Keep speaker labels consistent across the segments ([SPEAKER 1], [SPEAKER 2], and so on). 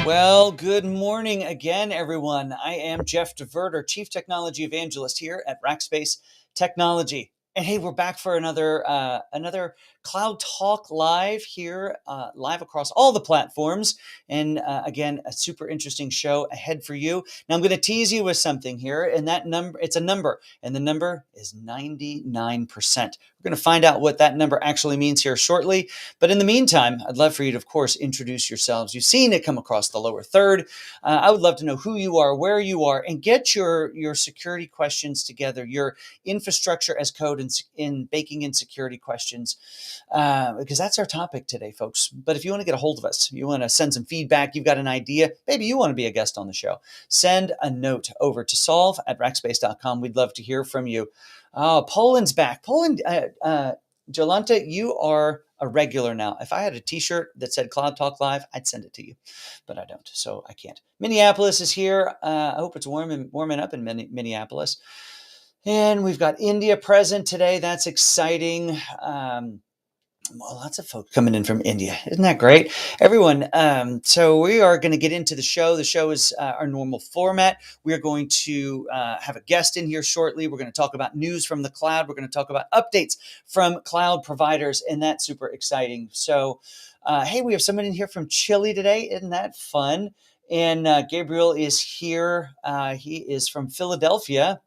[SPEAKER 1] Well, good morning again, everyone. I am Jeff DeVerter, Chief Technology Evangelist here at Rackspace Technology. And hey, we're back for another Cloud Talk live here, live across all the platforms. And again, a super interesting show ahead for you. Now, I'm going to tease you with something here, and that number, it's a number, and the number is 99%. We're going to find out what that number actually means here shortly. But in the meantime, I'd love for you to, of course, introduce yourselves. You've seen it come across the lower third. I would love to know who you are, where you are, and get your security questions together, your infrastructure as code in baking in security questions, because that's our topic today, folks. But if you want to get a hold of us, you want to send some feedback, you've got an idea, maybe you want to be a guest on the show, send a note over to solve@rackspace.com. We'd love to hear from you. Oh, Poland's back. Poland, Jolanta, you are a regular now. If I had a t-shirt that said Cloud Talk Live, I'd send it to you, but I don't, so I can't. Minneapolis is here. I hope it's warming up in Minneapolis. And we've got India present today. That's exciting. Well, lots of folks coming in from India. Isn't that great? Everyone, so we are going to get into the show. The show is our normal format. We are going to have a guest in here shortly. We're going to talk about news from the cloud. We're going to talk about updates from cloud providers, and that's super exciting. So, hey, we have someone in here from Chile today. Isn't that fun? And Gabriel is here. He is from Philadelphia.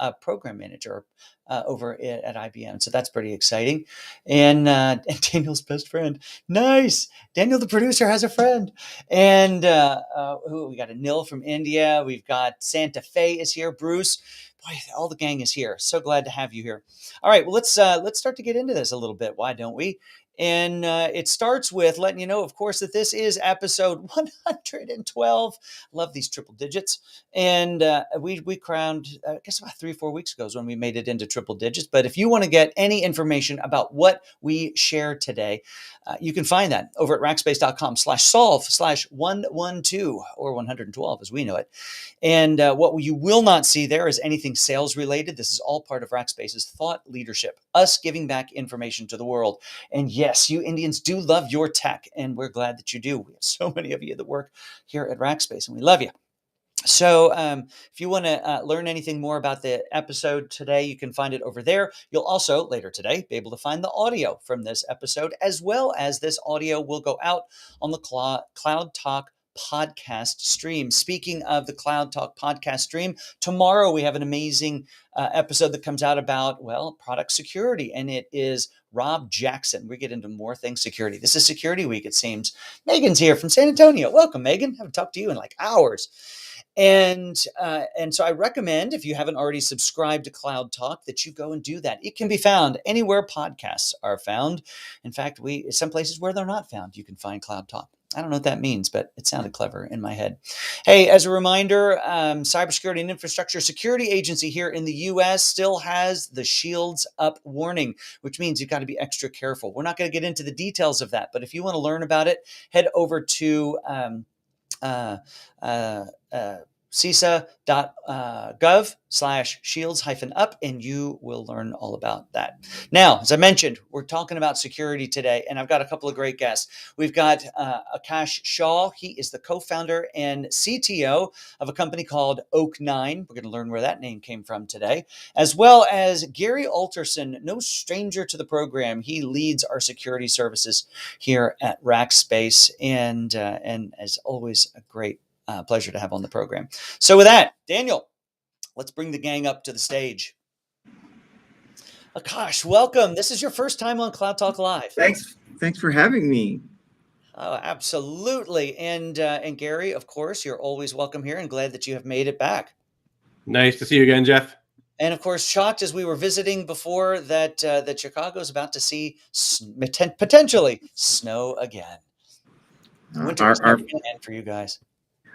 [SPEAKER 1] A program manager over at IBM. So that's pretty exciting. And Daniel's best friend. Nice. Daniel, the producer, has a friend. And we got a Nil from India. We've got Santa Fe is here. Bruce. Boy, all the gang is here. So glad to have you here. All right, well, let's start to get into this a little bit. Why don't we? And it starts with letting you know, of course, that this is episode 112. Love these triple digits. And we crowned, I guess about 3 or 4 weeks ago is when we made it into triple digits. But if you want to get any information about what we share today, you can find that over at rackspace.com/solve/112 or 112 as we know it. And what you will not see there is anything sales related. This is all part of Rackspace's thought leadership, us giving back information to the world. And yes, you Indians do love your tech, and we're glad that you do. We have so many of you that work here at Rackspace, and we love you. So if you want to learn anything more about the episode today, you can find it over there. You'll also, later today, be able to find the audio from this episode, as well as this audio will go out on the Cloud Talk podcast stream. Speaking of the Cloud Talk podcast stream, tomorrow we have an amazing episode that comes out about, well, product security, and it is Rob Jackson. We get into more things security. This is Security Week, it seems. Megan's here from San Antonio. Welcome, Megan. I haven't talked to you in like hours. And so I recommend, if you haven't already subscribed to Cloud Talk, that you go and do that. It can be found anywhere podcasts are found. In fact, some places where they're not found, you can find Cloud Talk. I don't know what that means, but it sounded clever in my head. Hey, as a reminder, Cybersecurity and Infrastructure Security Agency here in the U.S. still has the Shields Up warning, which means you've got to be extra careful. We're not going to get into the details of that, but if you want to learn about it, head over to CISA.gov/shields-up, and you will learn all about that. Now, as I mentioned, we're talking about security today, and I've got a couple of great guests. We've got Aakash Shah. He is the co-founder and CTO of a company called Oak9. We're going to learn where that name came from today, as well as Gary Alterson, no stranger to the program. He leads our security services here at Rackspace, and as always, a great pleasure to have on the program. So with that, Daniel, let's bring the gang up to the stage. Aakash, welcome. This is your first time on Cloud Talk Live.
[SPEAKER 2] Thanks for having me.
[SPEAKER 1] Oh, absolutely. And Gary, of course, you're always welcome here, and glad that you have made it back.
[SPEAKER 3] Nice to see you again, Jeff.
[SPEAKER 1] And of course, shocked as we were visiting before that Chicago's about to see potentially snow again. Winter is never going to end for you guys.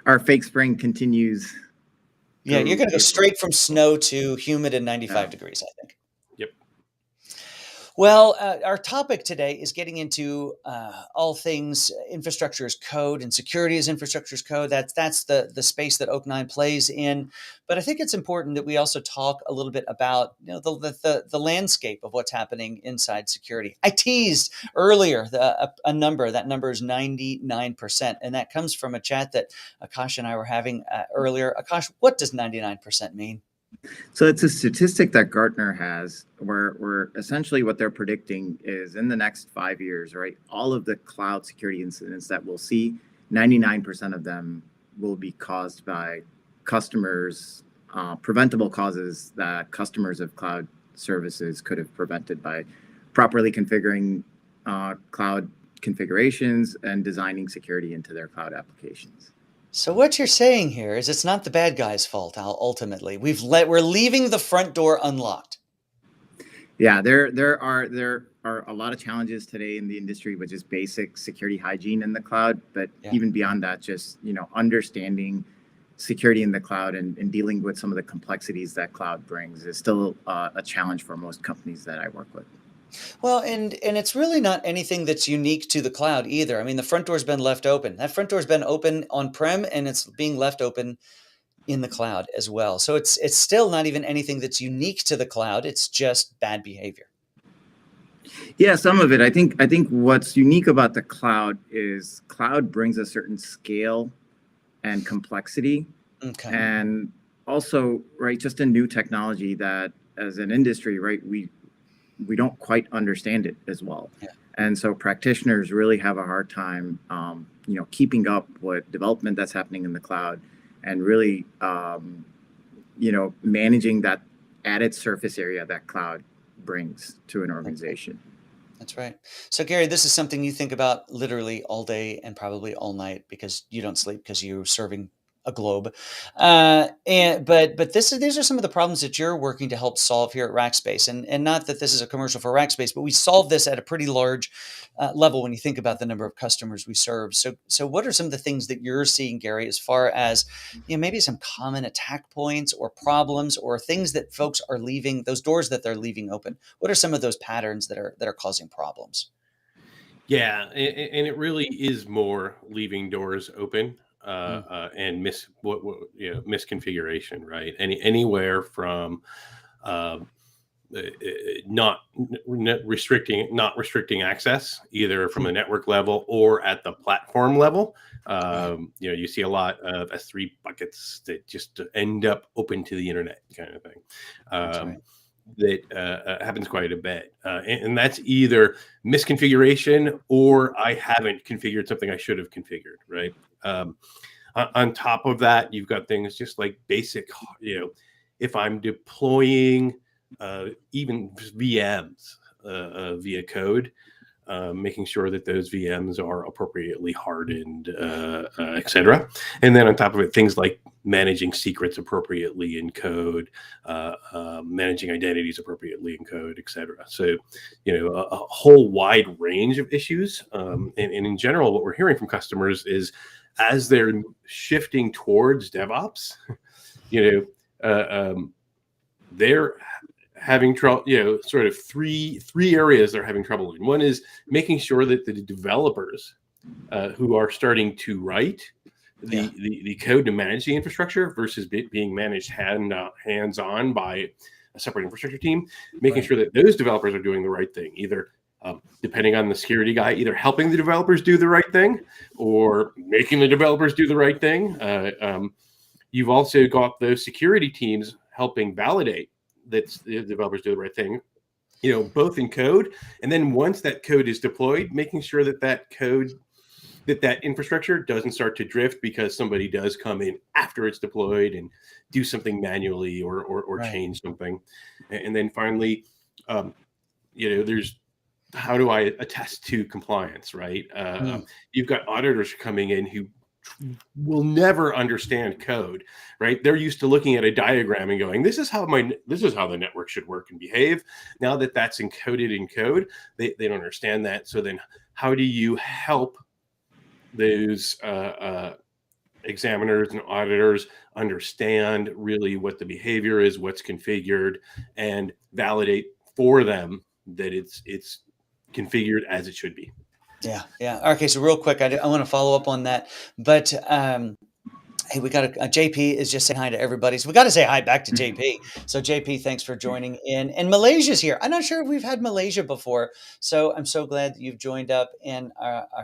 [SPEAKER 2] Our fake spring continues.
[SPEAKER 1] Yeah, you're going to go straight from snow to humid and 95 degrees, I think.
[SPEAKER 3] Yep.
[SPEAKER 1] Well, our topic today is getting into all things infrastructure as code and security as infrastructure as code. That's the space that Oak9 plays in. But I think it's important that we also talk a little bit about the landscape of what's happening inside security. I teased earlier a number. That number is 99%, and that comes from a chat that Aakash and I were having earlier. Aakash, what does 99% mean?
[SPEAKER 2] So it's a statistic that Gartner has where essentially what they're predicting is in the next 5 years, right? All of the cloud security incidents that we'll see, 99% of them will be caused by customers, preventable causes that customers of cloud services could have prevented by properly configuring cloud configurations and designing security into their cloud applications.
[SPEAKER 1] So what you're saying here is it's not the bad guy's fault. Ultimately, we're leaving the front door unlocked.
[SPEAKER 2] Yeah, there are a lot of challenges today in the industry with just basic security hygiene in the cloud. But even beyond that, just understanding security in the cloud and dealing with some of the complexities that cloud brings is still a challenge for most companies that I work with.
[SPEAKER 1] Well, and it's really not anything that's unique to the cloud either. I mean, the front door's been left open. That front door's been open on-prem, and it's being left open in the cloud as well. So it's still not even anything that's unique to the cloud. It's just bad behavior.
[SPEAKER 2] Yeah, some of it. I think what's unique about the cloud is cloud brings a certain scale and complexity.
[SPEAKER 1] Okay.
[SPEAKER 2] And also, right, just a new technology that as an industry, right, we don't quite understand it as well.
[SPEAKER 1] Yeah.
[SPEAKER 2] And so practitioners really have a hard time, keeping up with development that's happening in the cloud and really, managing that added surface area that cloud brings to an organization.
[SPEAKER 1] That's right. So, Gary, this is something you think about literally all day and probably all night because you don't sleep because you're serving a globe. But these are some of the problems that you're working to help solve here at Rackspace, and not that this is a commercial for Rackspace, but we solve this at a pretty large level when you think about the number of customers we serve. So what are some of the things that you're seeing, Gary, as far as maybe some common attack points or problems or things that folks are leaving, those doors that they're leaving open? What are some of those patterns that are causing problems?
[SPEAKER 3] Yeah, and it really is more leaving doors open and misconfiguration, right? Anywhere from not restricting access either from a network level or at the platform level. You see a lot of S3 buckets that just end up open to the internet kind of thing.
[SPEAKER 1] Right.
[SPEAKER 3] That happens quite a bit. And that's either misconfiguration or I haven't configured something I should have configured, right? On top of that, you've got things just like basic, if I'm deploying even VMs via code, making sure that those VMs are appropriately hardened, etc. And then on top of it, things like managing secrets appropriately in code, managing identities appropriately in code, etc. So, a whole wide range of issues. And in general, what we're hearing from customers is as they're shifting towards DevOps, they're having trouble, sort of three areas they're having trouble in. One is making sure that the developers who are starting to write the code to manage the infrastructure versus being managed hands-on by a separate infrastructure team, making sure that those developers are doing the right thing, either depending on the security guy, either helping the developers do the right thing or making the developers do the right thing. You've also got those security teams helping validate that the developers do the right thing, both in code. And then once that code is deployed, making sure that code, that infrastructure doesn't start to drift because somebody does come in after it's deployed and do something manually or change something. And then finally, there's how do I attest to compliance, right? You've got auditors coming in who will never understand code, right? They're used to looking at a diagram and going, this is how the network should work and behave. Now that that's encoded in code, they don't understand that. So then how do you help those examiners and auditors understand really what the behavior is, what's configured, and validate for them that it's configured as it should be.
[SPEAKER 1] Yeah, yeah. Okay, so real quick, I want to follow up on that, but hey, we got a JP is just saying hi to everybody, so we got to say hi back to JP. So JP, thanks for joining in, and Malaysia's here. I'm not sure if we've had Malaysia before, so I'm so glad that you've joined up. And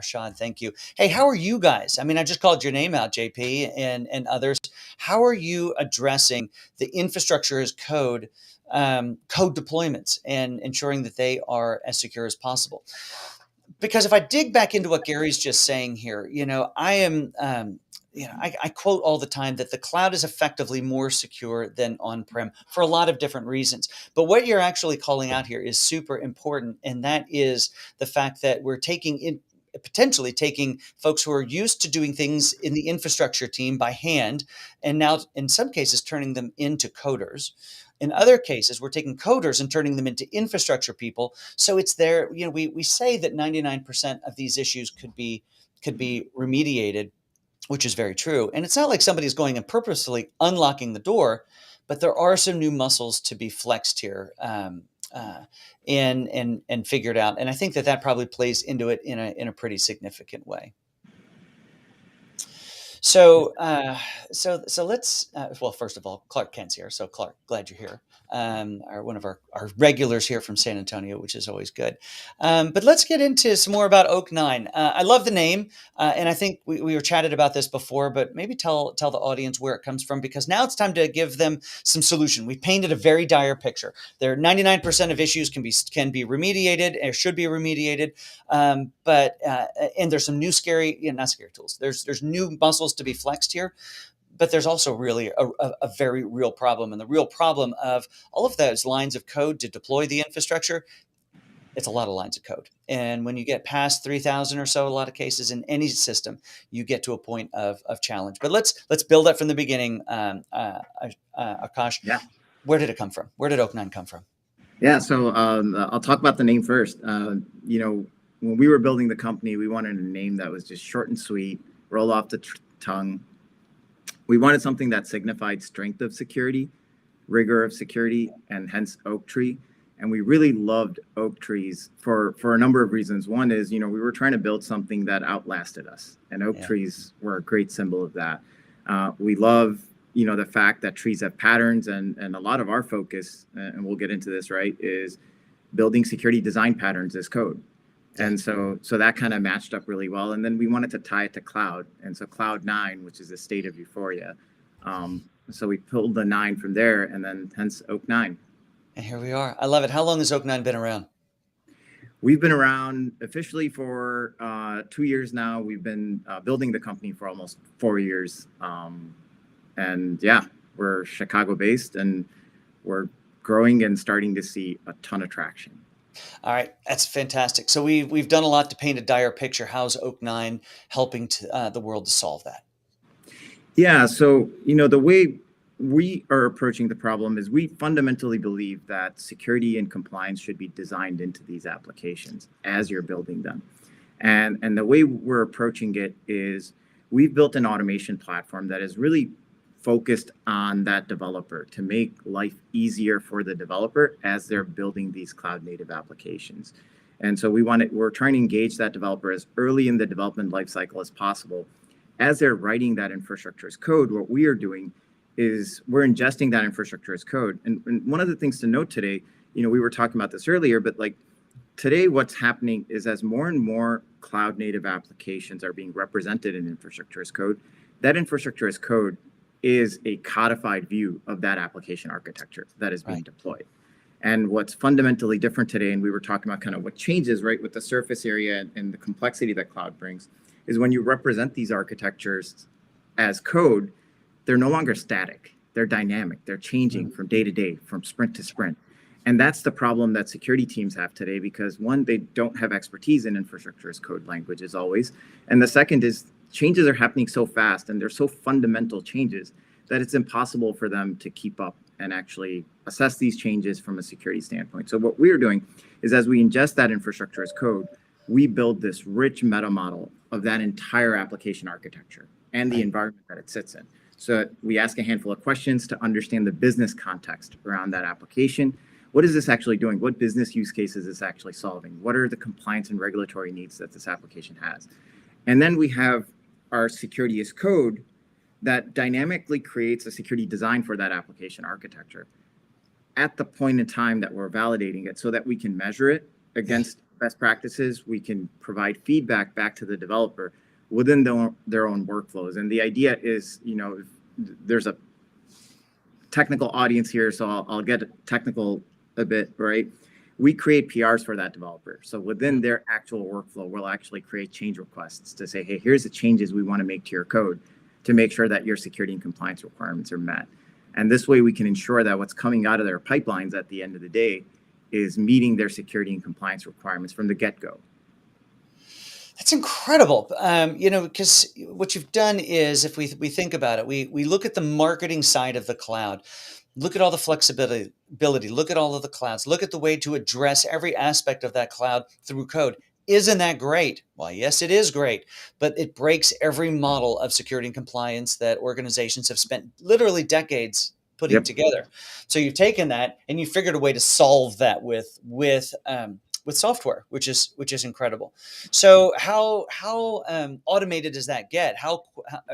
[SPEAKER 1] Shah, thank you. Hey, how are you guys? I mean, I just called your name out, JP, and others. How are you addressing the infrastructure as code? Code deployments and ensuring that they are as secure as possible. Because if I dig back into what Gary's just saying here, I am, I quote all the time that the cloud is effectively more secure than on-prem for a lot of different reasons. But what you're actually calling out here is super important, and that is the fact that we're potentially taking folks who are used to doing things in the infrastructure team by hand, and now in some cases turning them into coders. In other cases, we're taking coders and turning them into infrastructure people. So it's there, we say that 99% of these issues could be remediated, which is very true. And it's not like somebody's going and purposely unlocking the door, but there are some new muscles to be flexed here, and figured out. And I think that probably plays into it in a pretty significant way. So, so let's. Well, first of all, Clark Kent's here. So, Clark, glad you're here. One of our regulars here from San Antonio, which is always good. But let's get into some more about Oak 9. I love the name, and I think we were chatted about this before. But maybe tell the audience where it comes from, because now it's time to give them some solution. We painted a very dire picture. There, 99% of issues can be remediated or should be remediated, but and there's some new not scary tools. There's new muscles to be flexed here, but there's also really a very real problem. And the real problem of all of those lines of code to deploy the infrastructure, it's a lot of lines of code. And when you get past 3,000 or so, a lot of cases in any system, you get to a point of challenge. But let's build up from the beginning. Aakash,
[SPEAKER 2] Yeah.
[SPEAKER 1] Where did it come from? Where did Oak 9 come from?
[SPEAKER 2] Yeah, so I'll talk about the name first. When we were building the company, we wanted a name that was just short and sweet, roll off the tongue. We wanted something that signified strength of security, rigor of security, and hence oak tree. And we really loved oak trees for a number of reasons. One is, we were trying to build something that outlasted us, and oak trees were a great symbol of that. We love, the fact that trees have patterns, and a lot of our focus, and we'll get into this, right, is building security design patterns as code. And so that kind of matched up really well. And then we wanted to tie it to cloud. And so Cloud 9, which is a state of euphoria. So we pulled the 9 from there, and then hence Oak 9.
[SPEAKER 1] And here we are. I love it. How long has Oak 9 been around?
[SPEAKER 2] We've been around officially for 2 years now. We've been building the company for almost 4 years. And yeah, we're Chicago based, and we're growing and starting to see a ton of traction.
[SPEAKER 1] All right, that's fantastic. So we've done a lot to paint a dire picture. How's Oak 9 helping the world to solve that?
[SPEAKER 2] Yeah, so the way we are approaching the problem is we fundamentally believe that security and compliance should be designed into these applications as you're building them. And the way we're approaching it is we've built an automation platform that is really focused on that developer to make life easier for the developer as they're building these cloud native applications. And so we're trying to engage that developer as early in the development lifecycle as possible. As they're writing that infrastructure as code, what we are doing is we're ingesting that infrastructure as code. And one of the things to note today, we were talking about this earlier, but like today, what's happening is as more and more cloud native applications are being represented in infrastructure as code, that infrastructure as code is a codified view of that application architecture that is being deployed. And what's fundamentally different today, and we were talking about kind of what changes, right, with the surface area and the complexity that cloud brings, is when you represent these architectures as code, they're no longer static. They're dynamic. They're changing from day to day, from sprint to sprint. And that's the problem that security teams have today, because one, they don't have expertise in infrastructure as code languages always. And the second is changes are happening so fast, and they're so fundamental changes that it's impossible for them to keep up and actually assess these changes from a security standpoint. So what we're doing is, as we ingest that infrastructure as code, we build this rich meta model of that entire application architecture and the environment that it sits in. So we ask a handful of questions to understand the business context around that application. what is this actually doing? What business use cases is this actually solving? What are the compliance and regulatory needs that this application has? And then we have our security as code that dynamically creates a security design for that application architecture at the point in time that we're validating it, so that we can measure it against best practices. We can provide feedback back to the developer within their own workflows. And the idea is, there's a technical audience here, so I'll get technical a bit, right? We create PRs for that developer. So within their actual workflow, we'll actually create change requests to say, hey, here's the changes we want to make to your code to make sure that your security and compliance requirements are met. And this way we can ensure that what's coming out of their pipelines at the end of the day is meeting their security and compliance requirements from the get-go.
[SPEAKER 1] That's incredible. Because what you've done is, if we think about it, we look at the marketing side of the cloud, look at all the flexibility, look at all of the clouds, look at the way to address every aspect of that cloud through code. Isn't that great? Well, yes, it is great, but it breaks every model of security and compliance that organizations have spent literally decades putting together. So you've taken that and you figured a way to solve that with software, which is incredible. So how automated does that get? How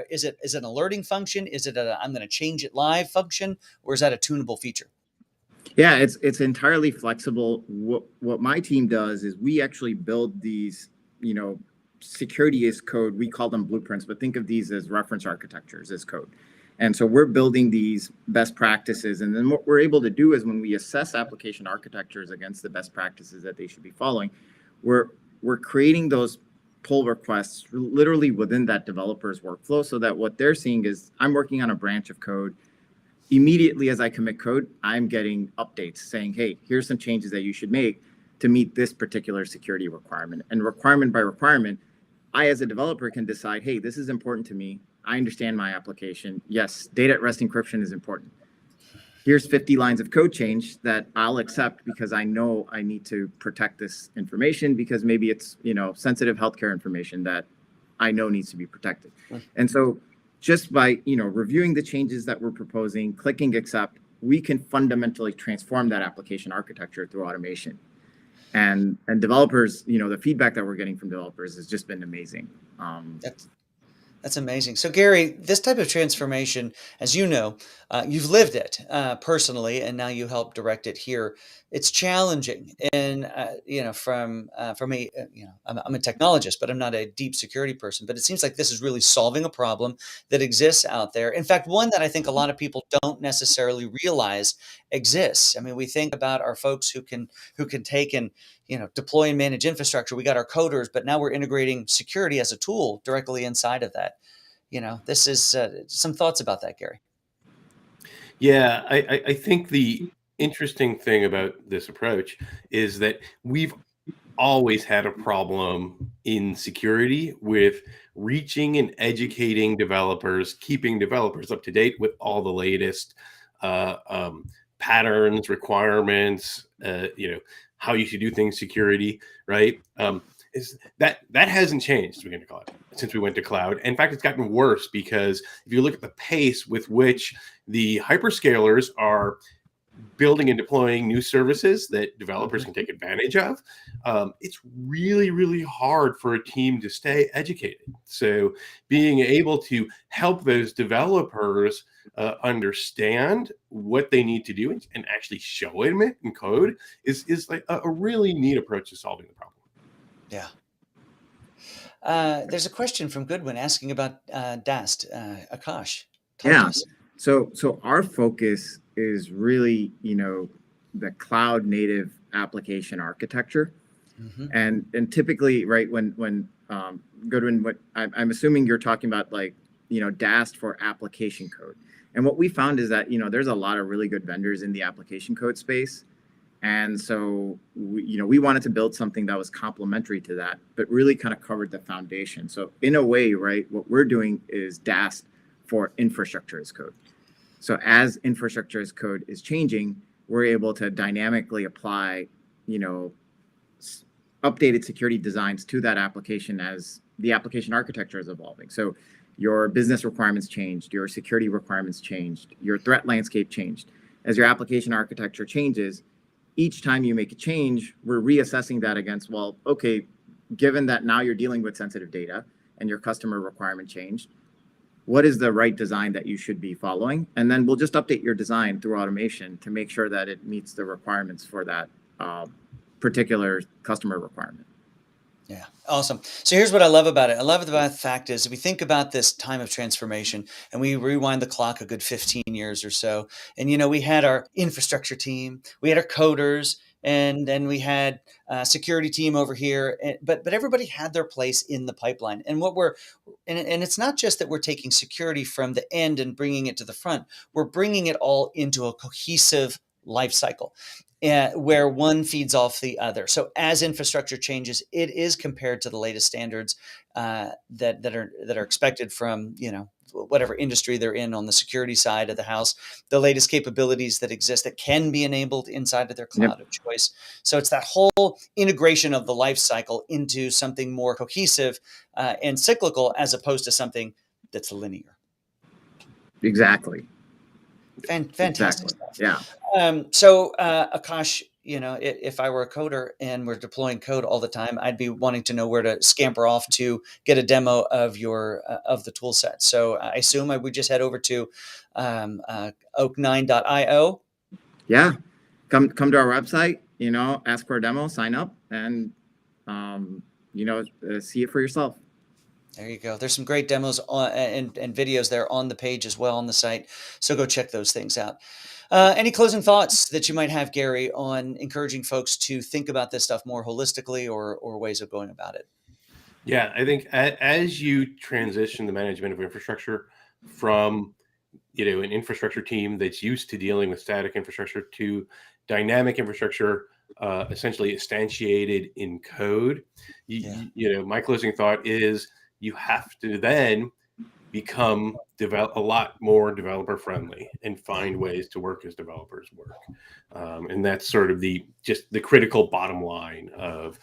[SPEAKER 1] is it an alerting function? Is it I'm going to change it live function, or is that a tunable feature?
[SPEAKER 2] Yeah, it's entirely flexible. What my team does is we actually build these, security as code. We call them blueprints, but think of these as reference architectures as code. And so we're building these best practices. And then what we're able to do is, when we assess application architectures against the best practices that they should be following, we're creating those pull requests literally within that developer's workflow, so that what they're seeing is, I'm working on a branch of code. Immediately as I commit code, I'm getting updates saying, hey, here's some changes that you should make to meet this particular security requirement. And requirement by requirement, I as a developer can decide, hey, this is important to me. I understand my application. Yes, data at rest encryption is important. Here's 50 lines of code change that I'll accept because I know I need to protect this information, because maybe it's, sensitive healthcare information that I know needs to be protected. And so just by, reviewing the changes that we're proposing, clicking accept, we can fundamentally transform that application architecture through automation. And developers, the feedback that we're getting from developers has just been amazing.
[SPEAKER 1] That's amazing. So Gary, this type of transformation, as you know, you've lived it personally, and now you help direct it here. It's challenging, and from a, I'm a technologist, but I'm not a deep security person. But it seems like this is really solving a problem that exists out there. In fact, one that I think a lot of people don't necessarily realize exists. I mean, we think about our folks who can take and deploy and manage infrastructure. We got our coders, but now we're integrating security as a tool directly inside of that. This is some thoughts about that, Gary.
[SPEAKER 3] Yeah, I think the interesting thing about this approach is that we've always had a problem in security with reaching and educating developers, keeping developers up to date with all the latest patterns, requirements, how you should do things, security, right? Is that hasn't changed since we went to cloud. In fact, it's gotten worse, because if you look at the pace with which the hyperscalers are building and deploying new services that developers can take advantage of, it's really, really hard for a team to stay educated. So being able to help those developers understand what they need to do and actually show them it in code is like a really neat approach to solving the problem.
[SPEAKER 1] Yeah. There's a question from Goodwin asking about DAST. Aakash, talk to us.
[SPEAKER 2] So our focus is really, the cloud native application architecture. And typically, right, when Goodwin, what I'm assuming you're talking about, like, DAST for application code. And what we found is that, there's a lot of really good vendors in the application code space. And so, we wanted to build something that was complementary to that, but really kind of covered the foundation. So in a way, right, what we're doing is DAST for infrastructure as code. So as infrastructure as code is changing, we're able to dynamically apply, updated security designs to that application as the application architecture is evolving. So your business requirements changed, your security requirements changed, your threat landscape changed. As your application architecture changes, each time you make a change, we're reassessing that against, well, okay, given that now you're dealing with sensitive data and your customer requirement changed, what is the right design that you should be following? And then we'll just update your design through automation to make sure that it meets the requirements for that particular customer requirement.
[SPEAKER 1] Yeah, awesome. So here's what I love about it. I love about the fact is if we think about this time of transformation and we rewind the clock a good 15 years or so, and we had our infrastructure team, we had our coders, and then we had a security team over here. But everybody had their place in the pipeline. And and it's not just that we're taking security from the end and bringing it to the front. We're bringing it all into a cohesive life cycle. Where one feeds off the other. So as infrastructure changes, it is compared to the latest standards that are expected from whatever industry they're in on the security side of the house, the latest capabilities that exist that can be enabled inside of their cloud of choice. So it's that whole integration of the life cycle into something more cohesive and cyclical as opposed to something that's linear.
[SPEAKER 2] Exactly.
[SPEAKER 1] Fantastic stuff.
[SPEAKER 2] Yeah.
[SPEAKER 1] So Aakash, if I were a coder and we're deploying code all the time, I'd be wanting to know where to scamper off to get a demo of your of the tool set. So I assume I would just head over to oak9.io.
[SPEAKER 2] Yeah, come to our website. Ask for a demo, sign up, and see it for yourself.
[SPEAKER 1] There you go. There's some great demos and videos there on the page as well on the site. So go check those things out. Any closing thoughts that you might have, Gary, on encouraging folks to think about this stuff more holistically or ways of going about it?
[SPEAKER 3] Yeah, I think as you transition the management of infrastructure from an infrastructure team that's used to dealing with static infrastructure to dynamic infrastructure, essentially instantiated in code, my closing thought is you have to then become a lot more developer friendly and find ways to work as developers work. And that's sort of the critical bottom line of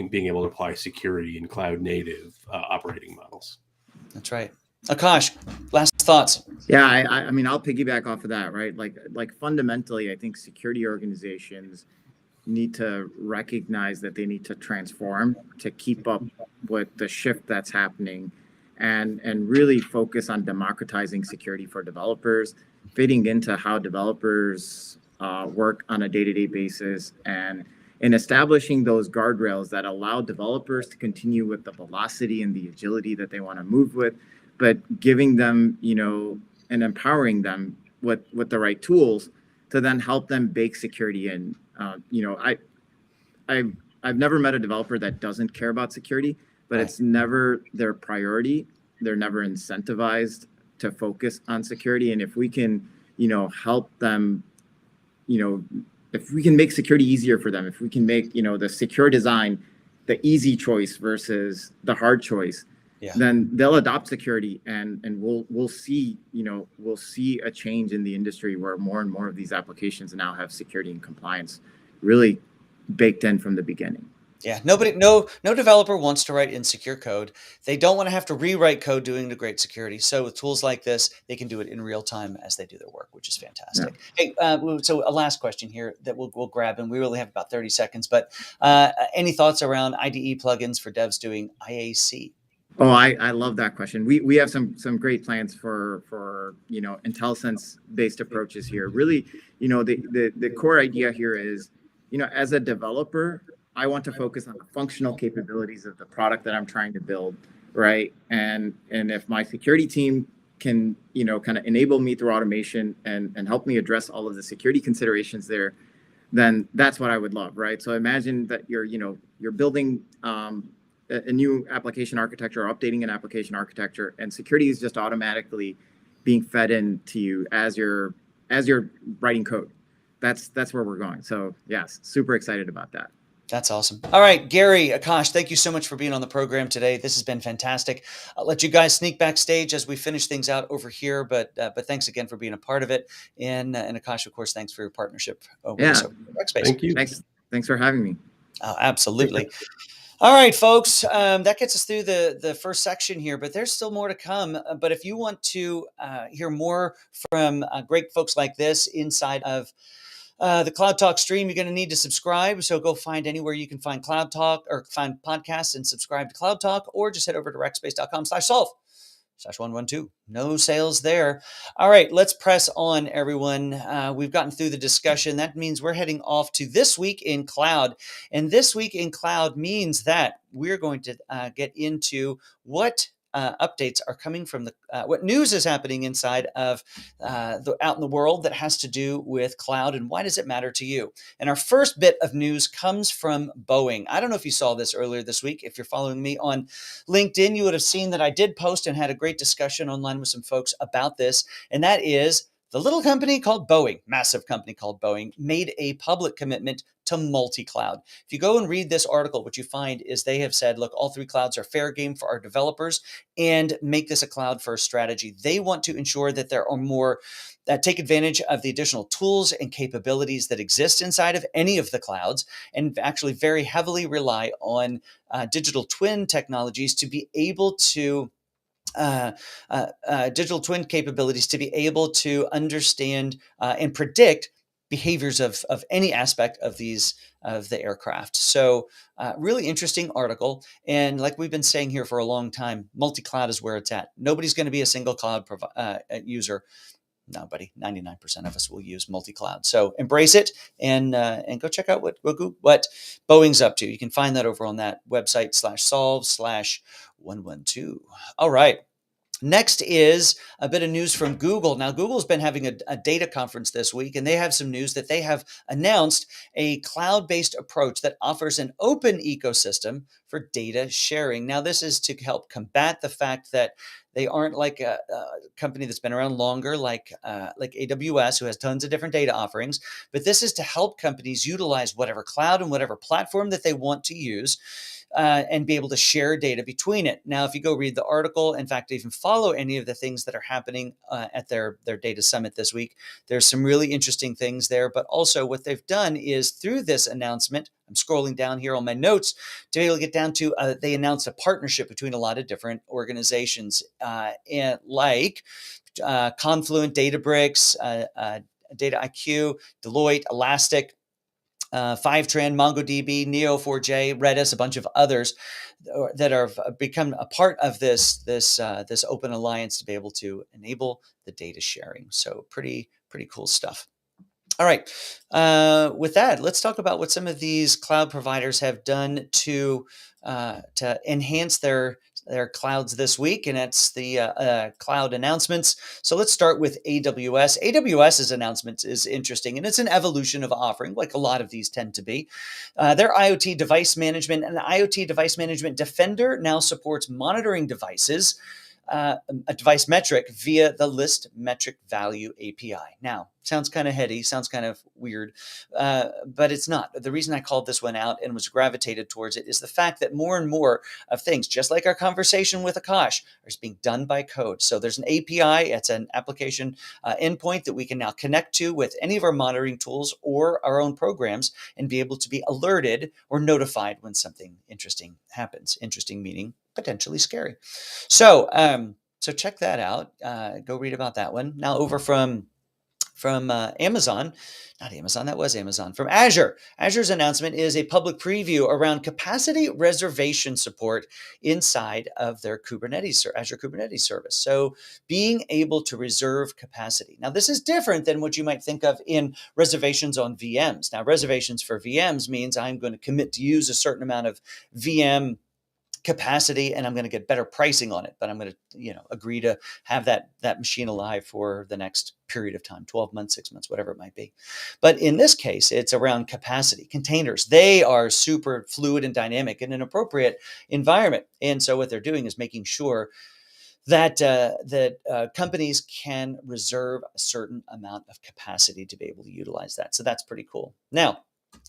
[SPEAKER 3] being able to apply security in cloud native operating models.
[SPEAKER 1] That's right. Aakash, last thoughts.
[SPEAKER 2] Yeah, I mean, I'll piggyback off of that, right? Like fundamentally, I think security organizations need to recognize that they need to transform to keep up with the shift that's happening and really focus on democratizing security for developers, fitting into how developers work on a day-to-day basis, and in establishing those guardrails that allow developers to continue with the velocity and the agility that they want to move with, but giving them, and empowering them with the right tools to then help them bake security in. I've never met a developer that doesn't care about security, but it's never their priority. They're never incentivized to focus on security. And if we can, help them, if we can make security easier for them, if we can make, the secure design the easy choice versus the hard choice, then they'll adopt security, and we'll see a change in the industry where more and more of these applications now have security and compliance really baked in from the beginning.
[SPEAKER 1] Yeah, no developer wants to write insecure code. They don't want to have to rewrite code doing the great security. So with tools like this, they can do it in real time as they do their work, which is fantastic. Yeah. Hey, so a last question here that we'll grab, and we really have about 30 seconds. But any thoughts around IDE plugins for devs doing IAC?
[SPEAKER 2] Oh, I love that question. We have some great plans for IntelliSense based approaches here. Really, the core idea here is, as a developer, I want to focus on the functional capabilities of the product that I'm trying to build, right? And if my security team can, kind of enable me through automation and help me address all of the security considerations there, then that's what I would love, right? So imagine that you're building a new application architecture or updating an application architecture, and security is just automatically being fed into you as you're writing code. That's where we're going. So yes, super excited about that.
[SPEAKER 1] That's awesome. All right, Gary, Aakash, thank you so much for being on the program today. This has been fantastic. I'll let you guys sneak backstage as we finish things out over here, but thanks again for being a part of it. And Aakash, of course, thanks for your partnership over Rackspace.
[SPEAKER 2] Thank you. Thanks for having me.
[SPEAKER 1] Oh, absolutely. All right, folks, that gets us through the first section here, but there's still more to come. But if you want to hear more from great folks like this inside of the Cloud Talk stream, you're going to need to subscribe. So go find anywhere you can find Cloud Talk or find podcasts and subscribe to Cloud Talk, or just head over to rackspace.com/solve/112. No sales there. All right, let's press on, everyone. We've gotten through the discussion. That means we're heading off to This Week in Cloud. And This Week in Cloud means that we're going to get into what updates are coming from what news is happening inside of out in the world that has to do with cloud, and why does it matter to you? And our first bit of news comes from Boeing. I don't know if you saw this earlier this week. If you're following me on LinkedIn, you would have seen that I did post and had a great discussion online with some folks about this, and that is the little company called Boeing, massive company called Boeing, made a public commitment to multi-cloud. If you go and read this article, what you find is they have said, look, all three clouds are fair game for our developers, and make this a cloud-first strategy. They want to ensure that there are more that take advantage of the additional tools and capabilities that exist inside of any of the clouds, and actually very heavily rely on digital twin technologies to be able to digital twin capabilities to be able to understand and predict behaviors of any aspect of these of the aircraft. So really interesting article. And like we've been saying here for a long time, multi-cloud is where it's at. Nobody's going to be a single cloud user. Nobody. 99% of us will use multi-cloud. So embrace it and go check out what Boeing's up to. You can find that over on that website /solve/112. All right. Next is a bit of news from Google. Now, Google's been having a data conference this week, and they have some news that they have announced a cloud-based approach that offers an open ecosystem for data sharing. Now, this is to help combat the fact that they aren't like a company that's been around longer, like AWS, who has tons of different data offerings. But this is to help companies utilize whatever cloud and whatever platform that they want to use, and be able to share data between it. Now, if you go read the article, in fact, even follow any of the things that are happening at their data summit this week, there's some really interesting things there. But also what they've done is through this announcement, I'm scrolling down here on my notes to be able to get down to, they announced a partnership between a lot of different organizations, and like Confluent, Databricks, Data IQ, Deloitte, Elastic, Fivetran, MongoDB, Neo4j, Redis, a bunch of others that have become a part of this open alliance to be able to enable the data sharing. So pretty cool stuff. All right. With that, let's talk about what some of these cloud providers have done to enhance their clouds this week, and it's the cloud announcements. So let's start with AWS. AWS's announcements is interesting, and it's an evolution of offering, like a lot of these tend to be. Their IoT device management and IoT device management Defender now supports monitoring devices, a device metric via the list metric value API. Now, sounds kind of heady, sounds kind of weird, but it's not. The reason I called this one out and was gravitated towards it is the fact that more and more of things, just like our conversation with Aakash, are being done by code. So there's an API, it's an application endpoint that we can now connect to with any of our monitoring tools or our own programs and be able to be alerted or notified when something interesting happens. Interesting meaning potentially scary. So check that out. Go read about that one. Now over from Amazon, not Amazon, that was Amazon, from Azure. Azure's announcement is a public preview around capacity reservation support inside of their Azure Kubernetes service. So being able to reserve capacity. Now, this is different than what you might think of in reservations on VMs. Now, reservations for VMs means I'm going to commit to use a certain amount of VM capacity, and I'm going to get better pricing on it, but I'm going to, agree to have that machine alive for the next period of time, 12 months, 6 months, whatever it might be. But in this case, it's around capacity. Containers, they are super fluid and dynamic in an appropriate environment. And so what they're doing is making sure that companies can reserve a certain amount of capacity to be able to utilize that. So that's pretty cool. Now,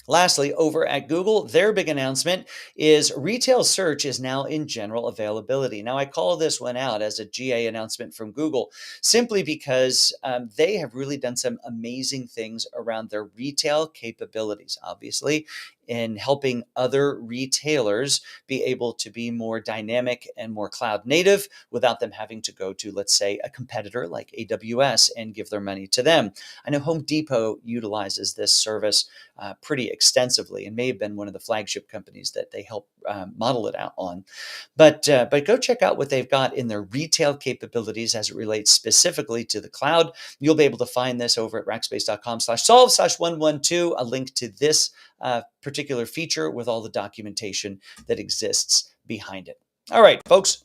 [SPEAKER 1] lastly, over at Google, their big announcement is retail search is now in general availability. Now, I call this one out as a GA announcement from Google simply because they have really done some amazing things around their retail capabilities. Obviously, in helping other retailers be able to be more dynamic and more cloud native without them having to go to, let's say, a competitor like AWS and give their money to them. I know Home Depot utilizes this service pretty extensively and may have been one of the flagship companies that they help model it out on. But go check out what they've got in their retail capabilities as it relates specifically to the cloud. You'll be able to find this over at rackspace.com/solve/112, a link to this particular feature with all the documentation that exists behind it. All right, folks.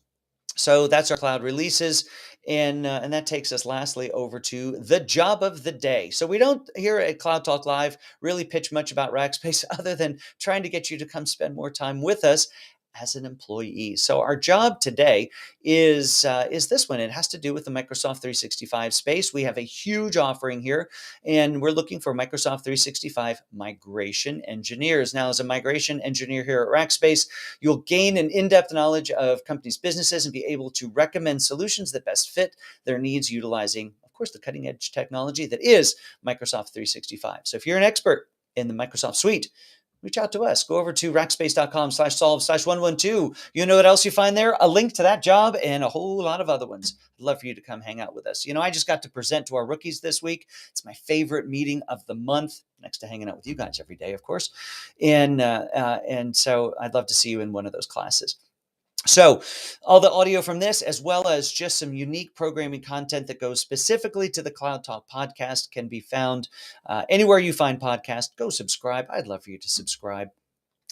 [SPEAKER 1] So that's our cloud releases. And that takes us lastly over to the job of the day. So we don't here at Cloud Talk Live really pitch much about Rackspace other than trying to get you to come spend more time with us as an employee. So our job today is this one. It has to do with the Microsoft 365 space. We have a huge offering here, and we're looking for Microsoft 365 migration engineers. Now, as a migration engineer here at Rackspace, you'll gain an in-depth knowledge of companies' businesses and be able to recommend solutions that best fit their needs utilizing, of course, the cutting-edge technology that is Microsoft 365. So if you're an expert in the Microsoft suite, reach out to us. Go over to rackspace.com/solve/112. You know what else you find there? A link to that job and a whole lot of other ones. I'd love for you to come hang out with us. I just got to present to our rookies this week. It's my favorite meeting of the month, next to hanging out with you guys every day, of course. And so I'd love to see you in one of those classes. So all the audio from this, as well as just some unique programming content that goes specifically to the Cloud Talk podcast, can be found anywhere you find podcasts. Go subscribe. I'd love for you to subscribe.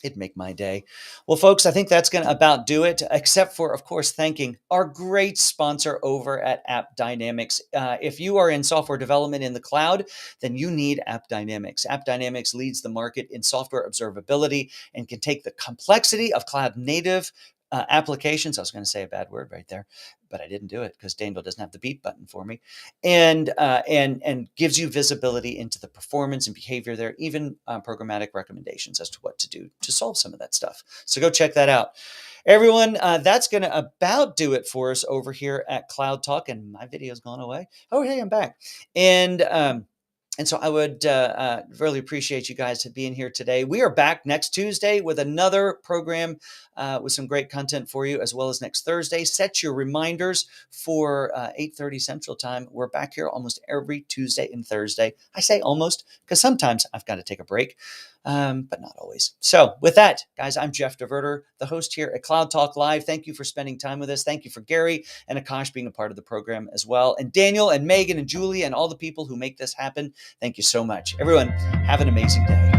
[SPEAKER 1] It'd make my day. Well, folks, I think that's going to about do it, except for, of course, thanking our great sponsor over at App Dynamics. If you are in software development in the cloud, then you need App Dynamics. App Dynamics leads the market in software observability and can take the complexity of cloud native applications. I was going to say a bad word right there, but I didn't do it because Daniel doesn't have the beat button for me, and gives you visibility into the performance and behavior there, even programmatic recommendations as to what to do to solve some of that stuff. So go check that out. Everyone, that's going to about do it for us over here at Cloud Talk, and my video's gone away. Oh, hey, I'm back. And so I would really appreciate you guys being here today. We are back next Tuesday with another program with some great content for you, as well as next Thursday. Set your reminders for 8:30 Central Time. We're back here almost every Tuesday and Thursday. I say almost because sometimes I've got to take a break, but not always. So with that, guys, I'm Jeff DeVerter, the host here at Cloud Talk Live. Thank you for spending time with us. Thank you for Gary and Aakash being a part of the program as well. And Daniel and Megan and Julie and all the people who make this happen. Thank you so much. Everyone, have an amazing day.